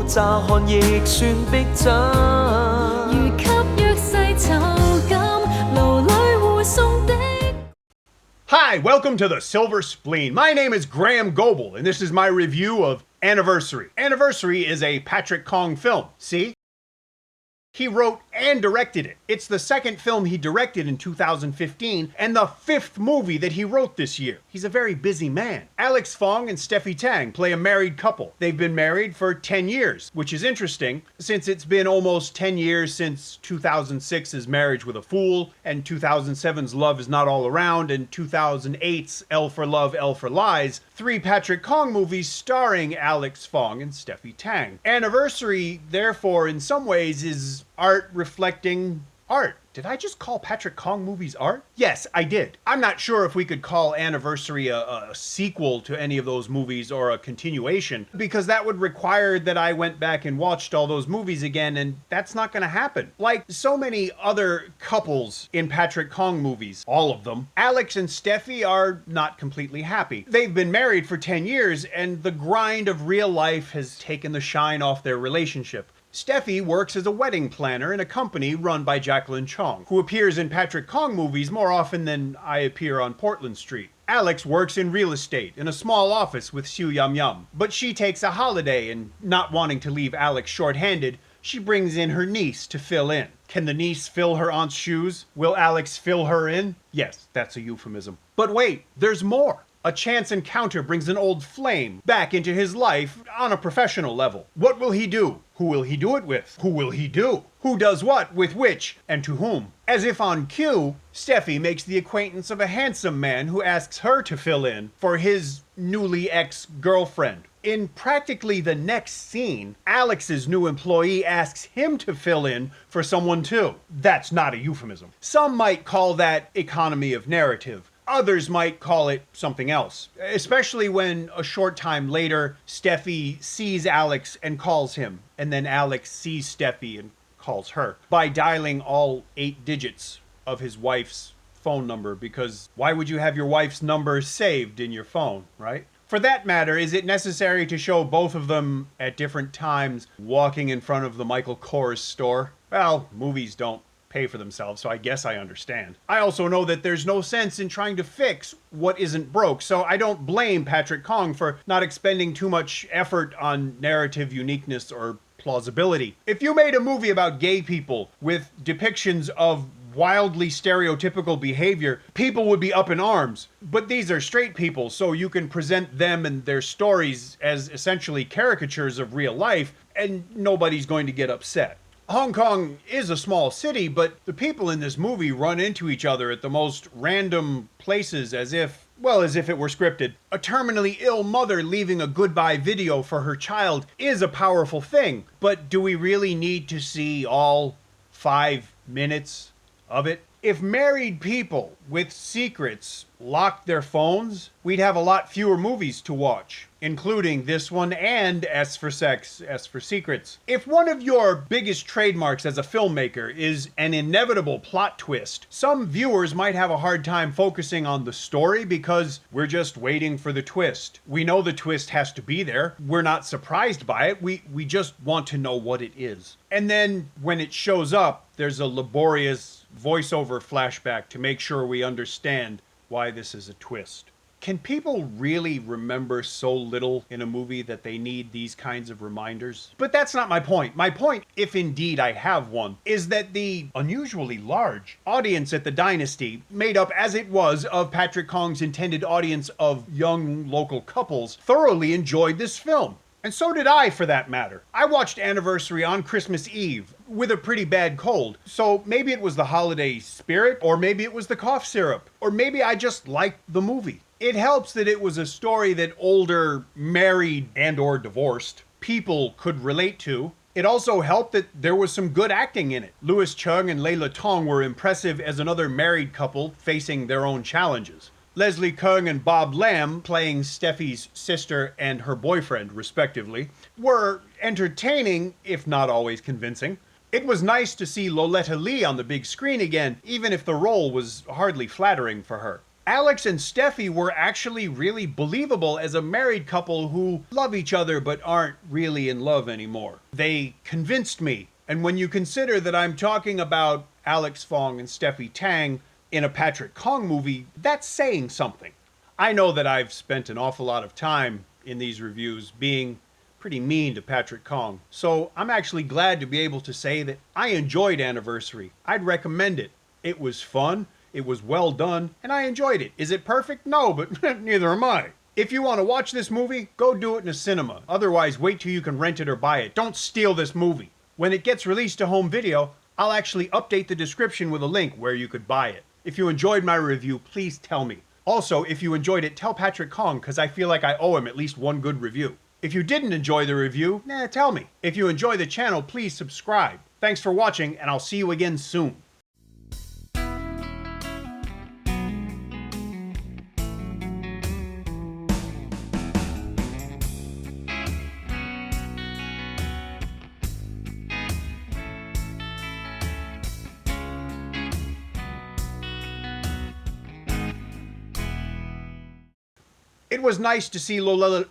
乍看亦算逼真。如給弱勢囚禁，牢裏護送的。Hi, welcome to the Silver Spleen. My name is Graham Goebel, and this is my review of Anniversary. Anniversary is a Patrick Fong film. See? He wrote and directed it. It's the second film he directed in 2015 and the fifth movie that he wrote this year. He's a very busy man. Alex Fong and Stephy Tang play a married couple. They've been married for 10 years, which is interesting since it's been almost 10 years since 2006's Marriage with a Fool, and 2007's Love Is Not All Around, and 2008's L for Love, L for Lies, three Patrick Fong movies starring Alex Fong and Stephy Tang. Anniversary, therefore, in some ways is art reflecting art. Did I just call Patrick Fong movies art? Yes, I did. I'm not sure if we could call Anniversary a sequel to any of those movies or a continuation, because that would require that I went back and watched all those movies again, and that's not gonna happen. Like so many other couples in Patrick Fong movies, all of them, Alex and Steffi are not completely happy. They've been married for 10 years, and the grind of real life has taken the shine off their relationship. Steffi works as a wedding planner in a company run by Jacqueline Chong, who appears in Patrick Fong movies more often than I appear on Portland Street. Alex works in real estate in a small office with Siu Yum Yum, but she takes a holiday and, not wanting to leave Alex short-handed, she brings in her niece to fill in. Can the niece fill her aunt's shoes? Will Alex fill her in? Yes, that's a euphemism. But wait, there's more. A chance encounter brings an old flame back into his life on a professional level. What will he do? Who will he do it with? Who will he do? Who does what with which and to whom? As if on cue, Steffi makes the acquaintance of a handsome man who asks her to fill in for his newly ex-girlfriend. In practically the next scene, Alex's new employee asks him to fill in for someone too. That's not a euphemism. Some might call that economy of narrative. Others might call it something else, especially when a short time later, Steffi sees Alex and calls him, and then Alex sees Steffi and calls her by dialing all 8 digits of his wife's phone number, because why would you have your wife's number saved in your phone, right? For that matter, is it necessary to show both of them at different times walking in front of the Michael Kors store? Well, movies don't pay for themselves, so I guess I understand. I also know that there's no sense in trying to fix what isn't broke, so I don't blame Patrick Fong for not expending too much effort on narrative uniqueness or plausibility. If you made a movie about gay people with depictions of wildly stereotypical behavior, people would be up in arms. But these are straight people, so you can present them and their stories as essentially caricatures of real life, and nobody's going to get upset. Hong Kong is a small city, but the people in this movie run into each other at the most random places as if it were scripted. A terminally ill mother leaving a goodbye video for her child is a powerful thing, but do we really need to see all 5 minutes of it? If married people with secrets locked their phones, we'd have a lot fewer movies to watch, including this one and S for Sex, S for Secrets. If one of your biggest trademarks as a filmmaker is an inevitable plot twist, some viewers might have a hard time focusing on the story because we're just waiting for the twist. We know the twist has to be there. We're not surprised by it. We just want to know what it is. And then when it shows up, there's a laborious voiceover flashback to make sure we understand why this is a twist. Can people really remember so little in a movie that they need these kinds of reminders? But that's not my point. My point, if indeed I have one, is that the unusually large audience at the Dynasty, made up as it was of Patrick Fong's intended audience of young local couples, thoroughly enjoyed this film. And so did I, for that matter. I watched Anniversary on Christmas Eve with a pretty bad cold. So maybe it was the holiday spirit, or maybe it was the cough syrup, or maybe I just liked the movie. It helps that it was a story that older, married and or divorced people could relate to. It also helped that there was some good acting in it. Louis Chung and Layla Tong were impressive as another married couple facing their own challenges. Leslie Keung and Bob Lam, playing Steffi's sister and her boyfriend, respectively, were entertaining, if not always convincing. It was nice to see Loletta Lee on the big screen again, even if the role was hardly flattering for her. Alex and Steffi were actually really believable as a married couple who love each other but aren't really in love anymore. They convinced me. And when you consider that I'm talking about Alex Fong and Steffi Tang in a Patrick Kong movie, that's saying something. I know that I've spent an awful lot of time in these reviews being pretty mean to Patrick Kong, so I'm actually glad to be able to say that I enjoyed Anniversary. I'd recommend it. It was fun, it was well done, and I enjoyed it. Is it perfect? No, but neither am I. If you want to watch this movie, go do it in a cinema. Otherwise, wait till you can rent it or buy it. Don't steal this movie. When it gets released to home video, I'll actually update the description with a link where you could buy it. If you enjoyed my review, please tell me. Also, if you enjoyed it, tell Patrick Kong, because I feel like I owe him at least one good review. If you didn't enjoy the review, tell me. If you enjoy the channel, please subscribe. Thanks for watching, and I'll see you again soon. It was nice to see Lola.